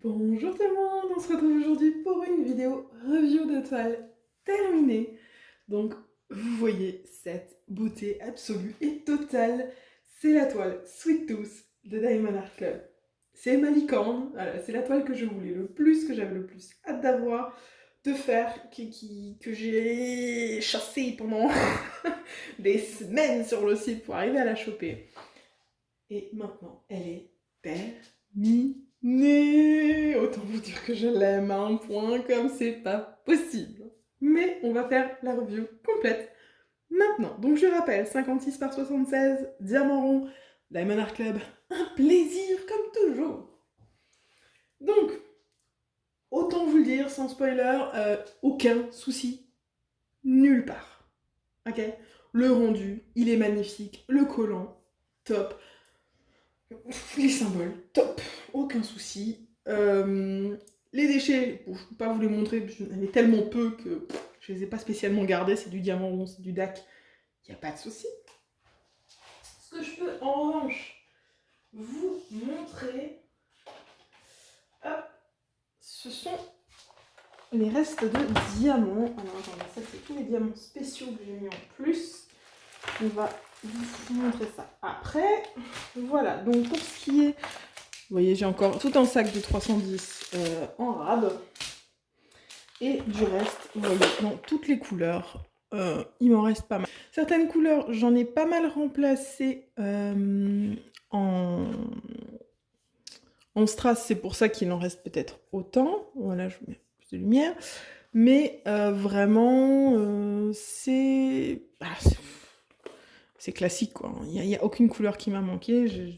Bonjour tout le monde, on se retrouve aujourd'hui pour une vidéo review de toile terminée. Donc vous voyez cette beauté absolue et totale, c'est la toile Sweet Tooth de Diamond Art Club. C'est ma licorne, voilà, c'est la toile que je voulais le plus, que j'avais le plus hâte d'avoir, de faire, que j'ai chassé pendant des semaines sur le site pour arriver à la choper. Et maintenant, elle est terminée. Autant vous dire que je l'aime à un point comme c'est pas possible. Mais on va faire la review complète maintenant. Donc je rappelle, 56 par 76, diamant rond, Diamond Art Club, un plaisir comme toujours. Donc, autant vous le dire, sans spoiler, aucun souci, nulle part. Ok. Le rendu, il est magnifique, le collant, top. Les symboles, top, aucun souci. Les déchets, bon, je ne peux pas vous les montrer, j'en avais tellement peu que je ne les ai pas spécialement gardés, c'est du diamant rond, c'est du DAC, il n'y a pas de souci. Ce que je peux en revanche vous montrer, hop, ce sont les restes de diamants. Alors attendez, ça c'est tous les diamants spéciaux que j'ai mis en plus. On va vous montrer ça après. Voilà, donc pour ce qui est... Vous voyez, j'ai encore tout un sac de 310 en rab. Et du reste, vous voyez, dans toutes les couleurs, il m'en reste pas mal. Certaines couleurs, j'en ai pas mal remplacé en strass. C'est pour ça qu'il en reste peut-être autant. Voilà, je mets plus de lumière. Mais vraiment, c'est classique, quoi. Il n'y a aucune couleur qui m'a manqué.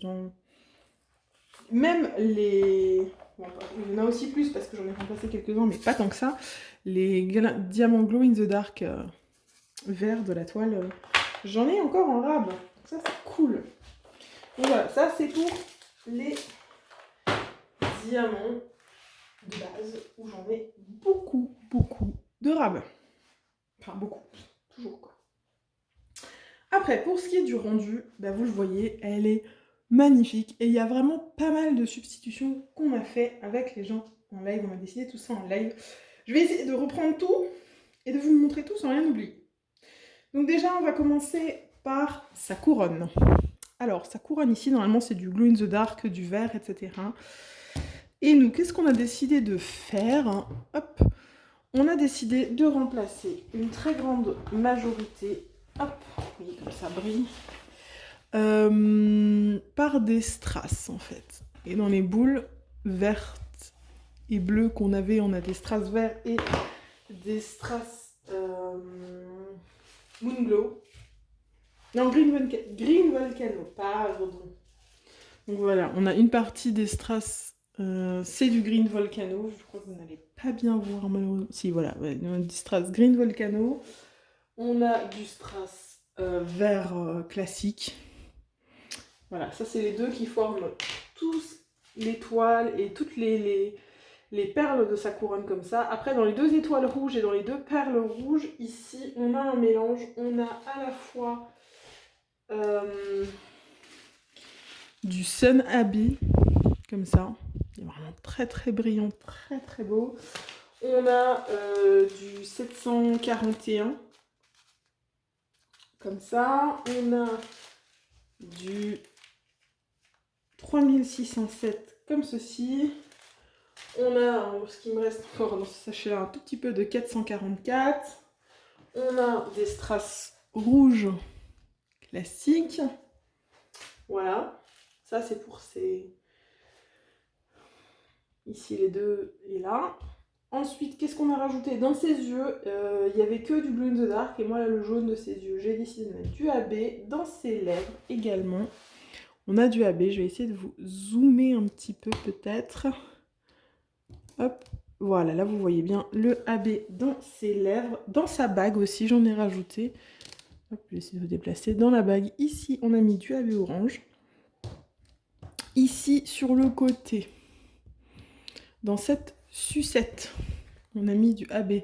Même les... Bon, il y en a aussi plus parce que j'en ai remplacé quelques-uns, mais pas tant que ça. Les diamants glow in the dark vert de la toile, j'en ai encore en rab. Donc ça, c'est cool. Et voilà, ça, c'est pour les diamants de base où j'en ai beaucoup de rab. Enfin, beaucoup. Toujours, quoi. Après, pour ce qui est du rendu, bah, vous le voyez, elle est magnifique. Et il y a vraiment pas mal de substitutions qu'on a fait avec les gens en live. On a décidé tout ça en live. Je vais essayer de reprendre tout et de vous montrer tout sans rien oublier. Donc déjà, on va commencer par sa couronne. Alors, sa couronne ici, normalement, c'est du glow in the dark, du vert, etc. Et nous, qu'est-ce qu'on a décidé de faire? Hop, on a décidé de remplacer une très grande majorité, hop, oui, comme ça brille, par des strass en fait. Et dans les boules vertes et bleues qu'on avait, on a des strass verts et des strass Moonglow. Non, Green Volcano, pardon. Donc voilà, on a une partie des strass, c'est du Green Volcano. Je crois que vous n'allez pas bien voir malheureusement. Si, voilà, ouais, on a du strass Green Volcano. On a du strass vert classique. Voilà, ça c'est les deux qui forment tous l'étoile et toutes les perles de sa couronne comme ça. Après, dans les deux étoiles rouges et dans les deux perles rouges, ici, on a un mélange. On a à la fois du Sun Abbey, comme ça. Il est vraiment très brillant, très beau. On a du 741, comme ça. On a du 3607 comme ceci. On a, ce qui me reste encore dans ce sachet-là, un tout petit peu de 444. On a des strass rouges classiques. Voilà. Ça, c'est pour ces... Ici, les deux et là. Ensuite, qu'est-ce qu'on a rajouté? Dans ses yeux, il n'y avait que du blue in the dark. Et moi, là, le jaune de ses yeux, j'ai décidé de mettre du AB. Dans ses lèvres également, on a du AB. Je vais essayer de vous zoomer un petit peu peut-être. Hop, voilà, là vous voyez bien le AB dans ses lèvres. Dans sa bague aussi, j'en ai rajouté. Hop, je vais essayer de vous déplacer. Dans la bague, ici, on a mis du AB orange. Ici, sur le côté, dans cette sucette, on a mis du AB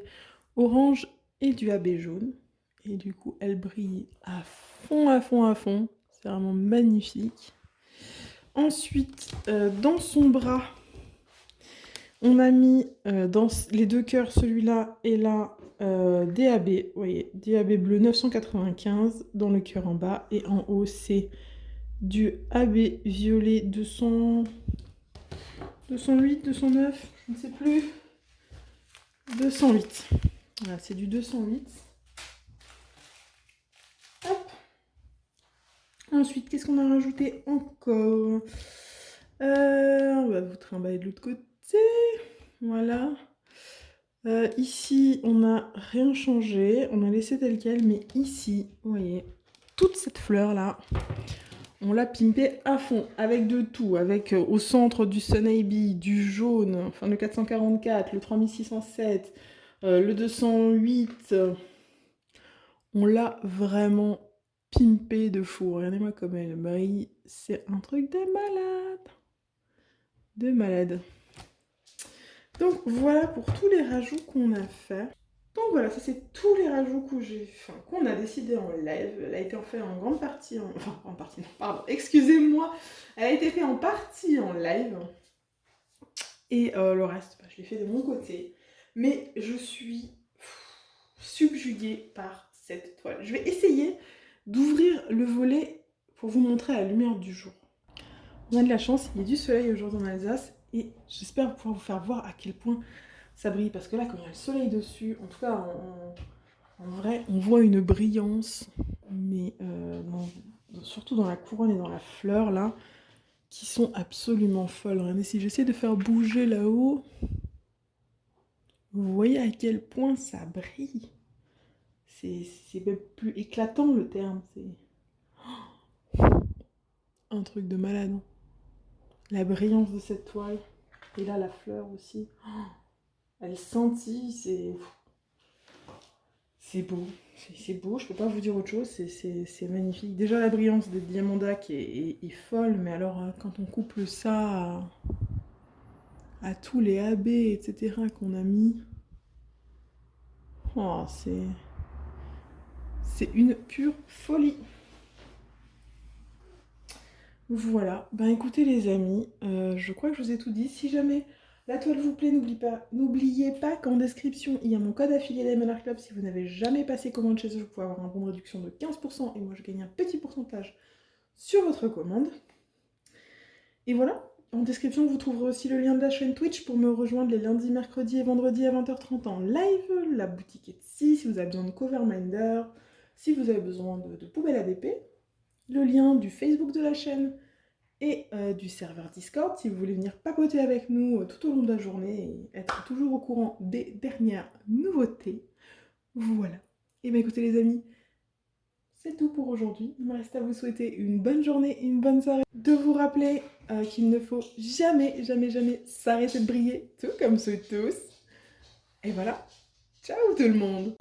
orange et du AB jaune. Et du coup, elle brille à fond. C'est vraiment magnifique. Ensuite, dans son bras, On a mis dans les deux cœurs, celui-là et là, DAB, vous voyez, DAB bleu 995 dans le cœur en bas. Et en haut, c'est du AB violet 200, 208, 209, je ne sais plus. 208. Voilà, c'est du 208. Hop. Ensuite, qu'est-ce qu'on a rajouté encore? On va vous trimballer de l'autre côté. Voilà. Ici, on n'a rien changé. On a laissé tel quel. Mais ici, vous voyez, toute cette fleur-là, on l'a pimpée à fond. Avec de tout. Avec au centre du Sun AB, du jaune, enfin le 444, le 3607, le 208. On l'a vraiment pimpé de fou. Regardez-moi comme elle brille. C'est un truc de malade. De malade. Donc voilà pour tous les rajouts qu'on a fait. Donc voilà, ça c'est tous les rajouts qu'on a décidé en live. Elle a été fait en grande partie, enfin en partie, non, pardon, excusez-moi. Elle a été faite en partie en live. Et le reste, je l'ai fait de mon côté. Mais je suis subjuguée par cette toile. Je vais essayer d'ouvrir le volet pour vous montrer à la lumière du jour. On a de la chance, il y a du soleil aujourd'hui en Alsace et j'espère pouvoir vous faire voir à quel point ça brille. Parce que là, quand il y a le soleil dessus, en tout cas, en vrai, on voit une brillance, mais surtout dans la couronne et dans la fleur, là, qui sont absolument folles. Regardez, si j'essaie de faire bouger là-haut, vous voyez à quel point ça brille. C'est même plus éclatant le terme, c'est un truc de malade. Hein. La brillance de cette toile, et là la fleur aussi, elle scintille, c'est beau. C'est beau, je peux pas vous dire autre chose, c'est magnifique. Déjà la brillance des Diamandac est folle, mais alors quand on couple ça à tous les AB, etc. qu'on a mis, oh, c'est une pure folie. Voilà, ben écoutez les amis, je crois que je vous ai tout dit. Si jamais la toile vous plaît, n'oubliez pas qu'en description, il y a mon code affilié d'M&R Club. Si vous n'avez jamais passé commande chez eux, vous pouvez avoir un bon de réduction de 15% et moi je gagne un petit pourcentage sur votre commande. Et voilà, en description, vous trouverez aussi le lien de la chaîne Twitch pour me rejoindre les lundis, mercredis et vendredis à 20h30 en live. La boutique est ici, si vous avez besoin de coverminder, si vous avez besoin de poubelles ADP. Le lien du Facebook de la chaîne et du serveur Discord si vous voulez venir papoter avec nous tout au long de la journée et être toujours au courant des dernières nouveautés. Voilà. Et bien écoutez les amis, c'est tout pour aujourd'hui. Il me reste à vous souhaiter une bonne journée, une bonne soirée. De vous rappeler qu'il ne faut jamais, jamais, jamais s'arrêter de briller, tout comme ce tous. Et voilà. Ciao tout le monde!